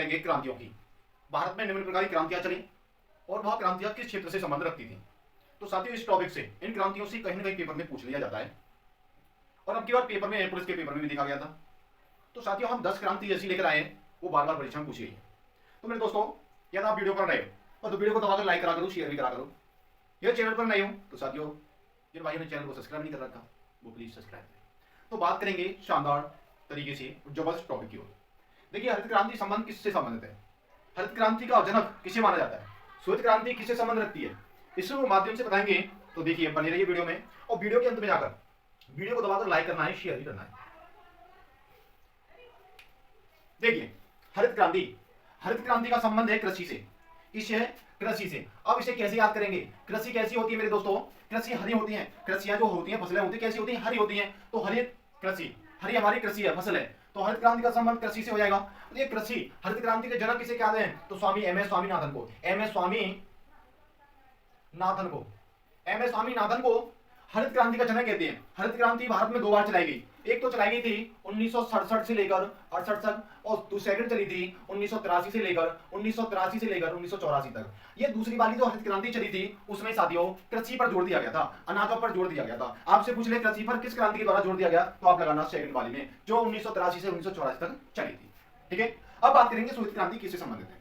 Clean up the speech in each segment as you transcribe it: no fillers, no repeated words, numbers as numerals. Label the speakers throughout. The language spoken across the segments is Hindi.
Speaker 1: करेंगे क्रांतियों की। भारत में निम्न प्रकार की क्रांतियां चली और वह क्रांतियां किस क्षेत्र से संबंध रखती थी। तो साथियों इस टॉपिक से, इन क्रांतियों से कहीं ना कहीं पेपर में पूछ लिया जाता है और अब की बार पेपर में, पुलिस के पेपर में भी देखा गया था। तो साथियों हम 10 क्रांति ऐसी लेकर आए हैं, वो बार बार परीक्षा में पूछी गई है। तो मेरे दोस्तों, यदि आप वीडियो पर नए हो तो वीडियो को दबाकर लाइक करा करो, शेयर भी करा करो। यदि चैनल पर नए हो तो साथियों, जिन भाइयों ने चैनल को सब्सक्राइब नहीं कर रखा वो प्लीज सब्सक्राइब करें। तो बात करेंगे शानदार तरीके से जबरदस्त टॉपिक की ओर। देखिए, हरित क्रांति संबंध किससे संबंधित है? हरित क्रांति का जनक किसे माना जाता है? श्वेत क्रांति किससे संबंध रखती है? इसके माध्यम से बताएंगे। तो देखिए, बने रहिए वीडियो में और वीडियो के अंत में जाकर वीडियो को दबाकर लाइक करना है, शेयर भी करना है। देखिए, हरित क्रांति का संबंध है कृषि से। इसे कृषि से। अब इसे कैसे याद करेंगे? कृषि कैसी होती है मेरे दोस्तों? कृषि हरी होती है। कृषियां जो होती हैं, फसलें होती हैं, कैसी होती हैं? हरी होती हैं। तो हरित कृषि, हरी हमारी कृषि है, फसल है। तो हरित क्रांति का संबंध कृषि से हो जाएगा। तो ये कृषि, हरित क्रांति के जनक किसे कहते हैं? तो स्वामी एम एस स्वामीनाथन को। एम एस स्वामीनाथन को हरित क्रांति का जनक कहते हैं। हरित क्रांति भारत में 2 बार चलाई गई। एक तो चलाई गई थी 1967 से लेकर 68 तक, और सेकंड चली थी 1983 से लेकर 1984 तक। ये दूसरी वाली जो हरित क्रांति चली थी उसमें साथियों कृषि पर जोर दिया गया था, अनाजों पर जोर दिया गया था। आपसे पूछ ले कृषि पर किस क्रांति के द्वारा जोर दिया गया, तो आप लगाना सेकंड वाली में, जो 1983 से 1984 तक चली थी। ठीक है, अब बात करेंगे श्वेत क्रांति किससे संबंधित है।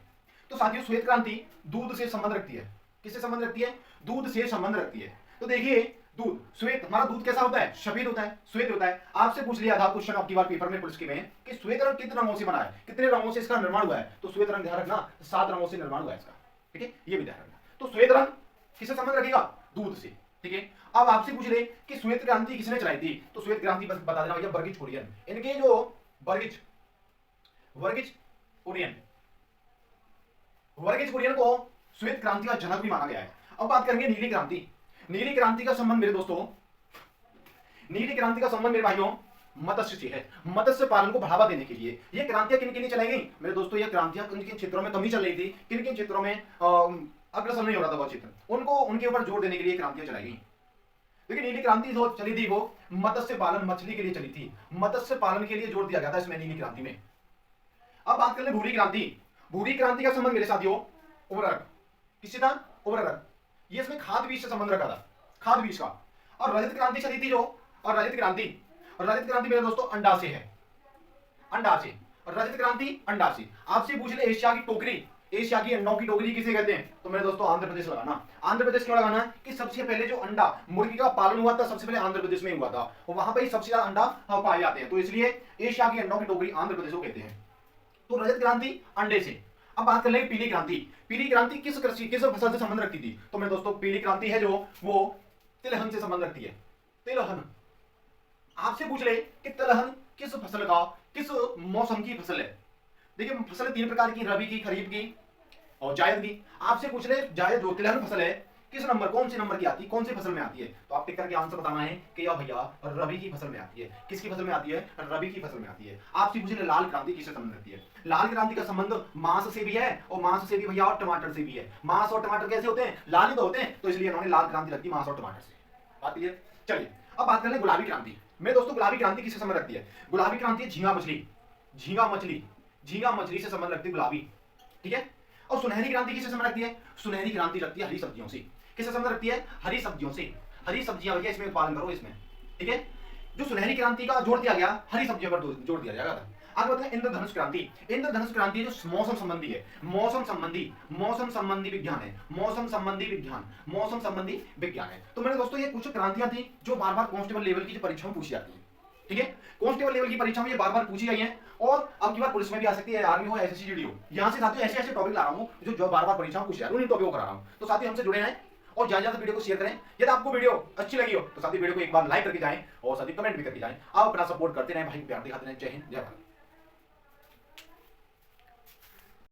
Speaker 1: तो साथियों श्वेत क्रांति दूध से संबंध रखती है। किससे संबंध रखती है? दूध से संबंध रखती है। तो देखिए, दूध, श्वेत, हमारा दूध कैसा होता है? सफेद होता है, श्वेत होता है। आपसे पूछ लिया था क्वेश्चन आपकी बार पेपर में, पुलिस के में, कि श्वेत रंग कितने रंगों से बना है, कितने रंगों से इसका निर्माण हुआ है? तो श्वेत रंग ध्यान रखना 7 रंगों से निर्माण हुआ है इसका। ठीक है, ये भी ध्यान रखना। तो श्वेत रंग किससे संबंध रखेगा? दूध से। ठीक है, अब आपसे पूछ ले कि श्वेत क्रांति किसने चलाई थी, तो श्वेत क्रांति बस बता देना भैया, वर्गीज कुरियन। इनके जो वर्गीज कुरियन को श्वेत क्रांति का जनक भी माना गया है। अब बात करेंगे नीली क्रांति। नीली क्रांति का संबंध मेरे दोस्तों, नीली क्रांति का संबंध मेरे भाइयों मत्स्य से है। मत्स्य पालन को बढ़ावा देने के लिए ये क्रांतियां किन के लिए चलाई गई मेरे दोस्तों? ये क्रांतियां किन किन क्षेत्रों में कमी चल रही थी, किन किन क्षेत्रों में अग्रसर नहीं हो रहा था वो क्षेत्र, उनको उनके ऊपर जोर देने के लिए क्रांतियां चलाई गई। लेकिन नीली क्रांति जो चली थी वो मत्स्य पालन, मछली के लिए चली थी। मत्स्य पालन के लिए जोर दिया गया था इसमें, नीली क्रांति में। अब बात कर ले भूरी क्रांति। भूरी क्रांति का संबंध मेरे साथियों उर्वरक किससे था? उर्वरक। ये इसमें खाद बीज से संबंध रखा था, खाद बीज का। और रजत क्रांति चली थी जो, और रजत क्रांति मेरे दोस्तों अंडा से है, अंडा से। और रजत क्रांति अंडा से। आपसे पूछ ले एशिया की टोकरी, एशिया की अंडों की टोकरी किसे कहते हैं? तो मेरे दोस्तों आंध्र प्रदेश लगाना। आंध्र प्रदेश क्यों लगाना? कि सबसे पहले जो अंडा मुर्गी का पालन हुआ था सबसे पहले आंध्र प्रदेश में हुआ था, और वहां पर सबसे ज्यादा अंडा पाए जाते हैं, तो इसलिए एशिया की अंडों की टोकरी आंध्र प्रदेश को कहते हैं। तो रजत क्रांति अंडे से। अब बात कर लेंगे पीली क्रांति। पीली क्रांति किस फसल से संबंध रखती थी? तो मेरे दोस्तों पीली क्रांति है जो, वो तिलहन से संबंध रखती है। तिलहन। आपसे पूछ ले कि तिलहन किस फसल का, किस मौसम की फसल है? देखिए, फसल 3 प्रकार की, रबी की, खरीफ की और जायद की। आपसे पूछ ले जायद जो तिलहन फसल है किस नंबर, कौन से नंबर की आती है, कौन सी फसल में आती है? तो आप टिक करके आंसर बताना है कि या भैया रबी की फसल में आती है। किसकी फसल में आती है? रबी की फसल में आती है। आपसे पूछे लाल क्रांति किससे संबंध रखती है? लाल क्रांति का संबंध मांस से भी है, और मांस से भी भैया और टमाटर से भी है। मांस और टमाटर कैसे होते हैं? लाल ही तो होते हैं, तो इसलिए इन्होंने लाल क्रांति रखी मांस और टमाटर से। बात क्लियर? चलिए अब बात कर ले गुलाबी क्रांति। मेरे दोस्तों गुलाबी क्रांति किससे संबंध रखती है? गुलाबी क्रांति झींगा मछली से संबंध रखती है गुलाबी। ठीक है, और सुनहरी क्रांति किससे संबंध रखती है? सुनहरी क्रांति रखती है हरी सब्जियों से। किससे संबंध रखती है? हरी सब्जियों से। हरी सब्जियां भैया इसमें उत्पादन करो इसमें। ठीक है, जो सुनहरी क्रांति का जोड़ दिया गया, हरी सब्जियों पर जोड़ दिया जाएगा। आगे बढ़ते हैं इंद्रधनुष क्रांति। इंद्रधनुष क्रांति जो मौसम संबंधी है, मौसम संबंधी विज्ञान है, मौसम संबंधी विज्ञान है। तो मेरे दोस्तों ये कुछ क्रांतियां थी जो बार बार कांस्टेबल लेवल की परीक्षा में पूछी जाती है। ठीक है, कांस्टेबल लेवल की परीक्षा में ये बार बार पूछी गई है, और अब की बार पुलिस में भी आ सकती है, आर्मी हो, एसएससी, जीडी हो। यहाँ से साथियों ऐसे ऐसे टॉपिक ला रहा हूँ जो बार बार परीक्षा में पूछे जाते हैं, उन्हीं टॉपिक को करा रहा हूँ। तो साथियों हमसे जुड़े रहें और ज्यादा वीडियो को शेयर करें। यदि आपको वीडियो अच्छी लगी हो तो साथी वीडियो को एक बार लाइक करके जाएं, और साथी कमेंट भी करके जाएं। आप अपना सपोर्ट करते रहें भाई, प्यार दिखाते रहें। जय हिंद, जय भारत।